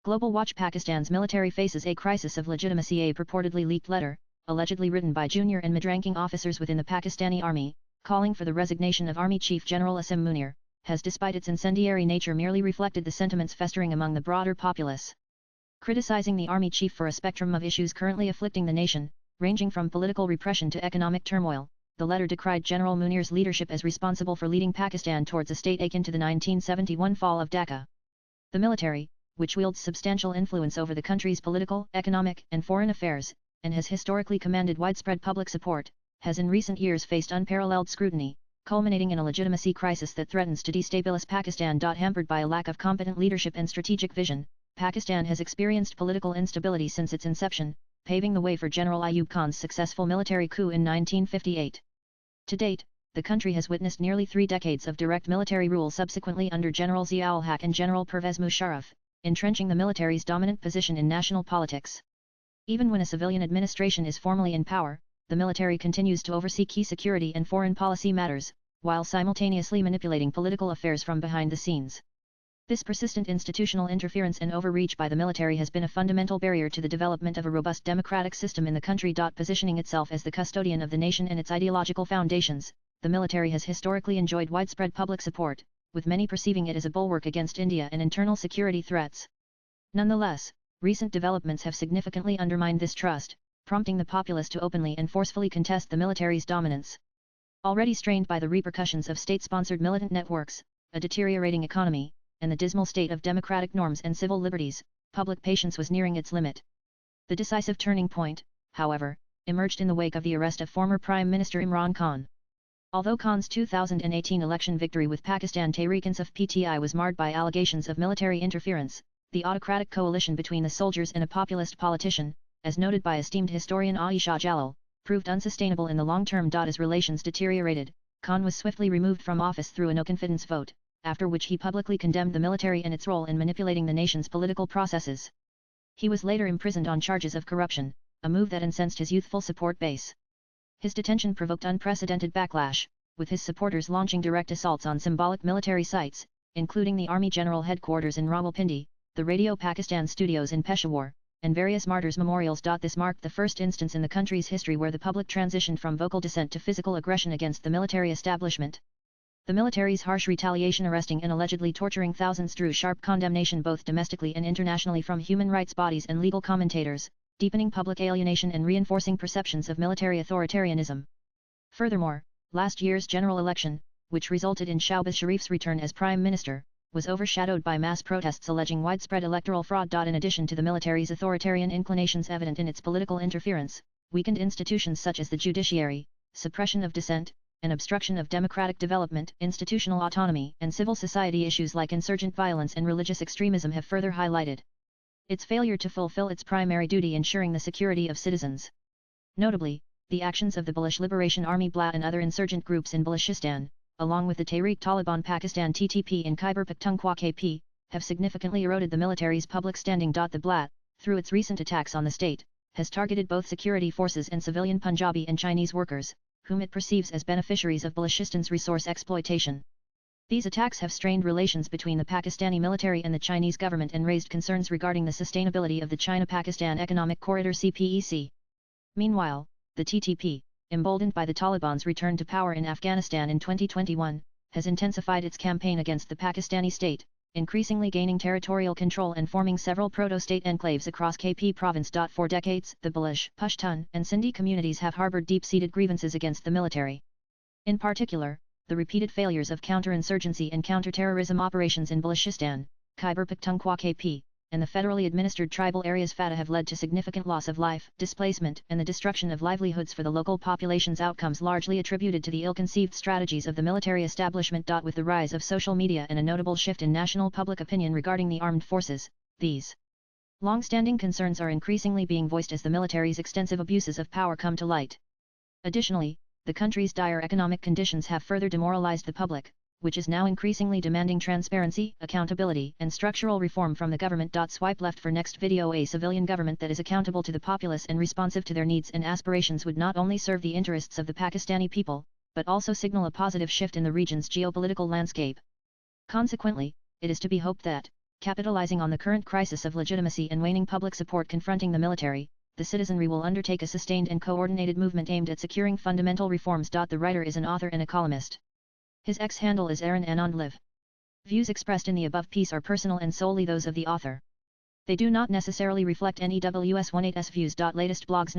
Global Watch: Pakistan's military faces a crisis of legitimacy. A purportedly leaked letter, allegedly written by junior and mid-ranking officers within the Pakistani army, calling for the resignation of Army Chief General Asim Munir, has, despite its incendiary nature, merely reflected the sentiments festering among the broader populace. Criticizing the army chief for a spectrum of issues currently afflicting the nation, ranging from political repression to economic turmoil, the letter decried General Munir's leadership as responsible for leading Pakistan towards a state akin to the 1971 fall of Dhaka. The military, which wields substantial influence over the country's political, economic, and foreign affairs, and has historically commanded widespread public support, has in recent years faced unparalleled scrutiny, culminating in a legitimacy crisis that threatens to destabilize Pakistan. Hampered by a lack of competent leadership and strategic vision, Pakistan has experienced political instability since its inception, paving the way for General Ayub Khan's successful military coup in 1958. To date, the country has witnessed nearly 3 decades of direct military rule subsequently under General Zia-ul-Haq and General Pervez Musharraf, entrenching the military's dominant position in national politics. Even when a civilian administration is formally in power, the military continues to oversee key security and foreign policy matters, while simultaneously manipulating political affairs from behind the scenes. This persistent institutional interference and overreach by the military has been a fundamental barrier to the development of a robust democratic system in the country. Positioning itself as the custodian of the nation and its ideological foundations, the military has historically enjoyed widespread public support, with many perceiving it as a bulwark against India and internal security threats. Nonetheless, recent developments have significantly undermined this trust, prompting the populace to openly and forcefully contest the military's dominance. Already strained by the repercussions of state-sponsored militant networks, a deteriorating economy, and the dismal state of democratic norms and civil liberties, public patience was nearing its limit. The decisive turning point, however, emerged in the wake of the arrest of former Prime Minister Imran Khan. Although Khan's 2018 election victory with Pakistan Tehreek-e-Insaf (PTI) was marred by allegations of military interference, the autocratic coalition between the soldiers and a populist politician, as noted by esteemed historian Aisha Jalal, proved unsustainable in the long term. As relations deteriorated, Khan was swiftly removed from office through a no-confidence vote, after which he publicly condemned the military and its role in manipulating the nation's political processes. He was later imprisoned on charges of corruption, a move that incensed his youthful support base. His detention provoked unprecedented backlash, with his supporters launching direct assaults on symbolic military sites, including the Army General Headquarters in Rawalpindi, the Radio Pakistan studios in Peshawar, and various martyrs' memorials. This marked the first instance in the country's history where the public transitioned from vocal dissent to physical aggression against the military establishment. The military's harsh retaliation, arresting and allegedly torturing thousands, drew sharp condemnation both domestically and internationally from human rights bodies and legal commentators, deepening public alienation and reinforcing perceptions of military authoritarianism. Furthermore, last year's general election, which resulted in Shahbaz Sharif's return as Prime Minister, was overshadowed by mass protests alleging widespread electoral fraud. In addition to the military's authoritarian inclinations evident in its political interference, weakened institutions such as the judiciary, suppression of dissent, and obstruction of democratic development, institutional autonomy, and civil society issues like insurgent violence and religious extremism have further highlighted its failure to fulfill its primary duty, ensuring the security of citizens. Notably, the actions of the Baloch Liberation Army (BLA) and other insurgent groups in Balochistan, along with the Tehreek-Taliban Pakistan (TTP) in Khyber Pakhtunkhwa (KP), have significantly eroded the military's public standing. The BLA, through its recent attacks on the state, has targeted both security forces and civilian Punjabi and Chinese workers, whom it perceives as beneficiaries of Balochistan's resource exploitation. These attacks have strained relations between the Pakistani military and the Chinese government and raised concerns regarding the sustainability of the China-Pakistan Economic Corridor (CPEC). Meanwhile, the TTP, emboldened by the Taliban's return to power in Afghanistan in 2021, has intensified its campaign against the Pakistani state, increasingly gaining territorial control and forming several proto-state enclaves across KP province. For decades, the Baloch, Pashtun, and Sindhi communities have harbored deep-seated grievances against the military. In particular, the repeated failures of counterinsurgency and counter-terrorism operations in Balochistan, Khyber Pakhtunkhwa (KP), and the federally administered tribal areas (FATA) have led to significant loss of life, displacement, and the destruction of livelihoods for the local populations, outcomes largely attributed to the ill-conceived strategies of the military establishment. With the rise of social media and a notable shift in national public opinion regarding the armed forces, these long-standing concerns are increasingly being voiced as the military's extensive abuses of power come to light. Additionally, the country's dire economic conditions have further demoralized the public, which is now increasingly demanding transparency, accountability, and structural reform from the government. Swipe left for next video. A civilian government that is accountable to the populace and responsive to their needs and aspirations would not only serve the interests of the Pakistani people, but also signal a positive shift in the region's geopolitical landscape. Consequently, it is to be hoped that, Capitalizing on the current crisis of legitimacy and waning public support confronting the military, the citizenry will undertake a sustained and coordinated movement aimed at securing fundamental reforms. The writer is an author and a columnist. His X handle is Aaron Anand Live. Views expressed in the above piece are personal and solely those of the author. They do not necessarily reflect NEWS18's views. Latest blogs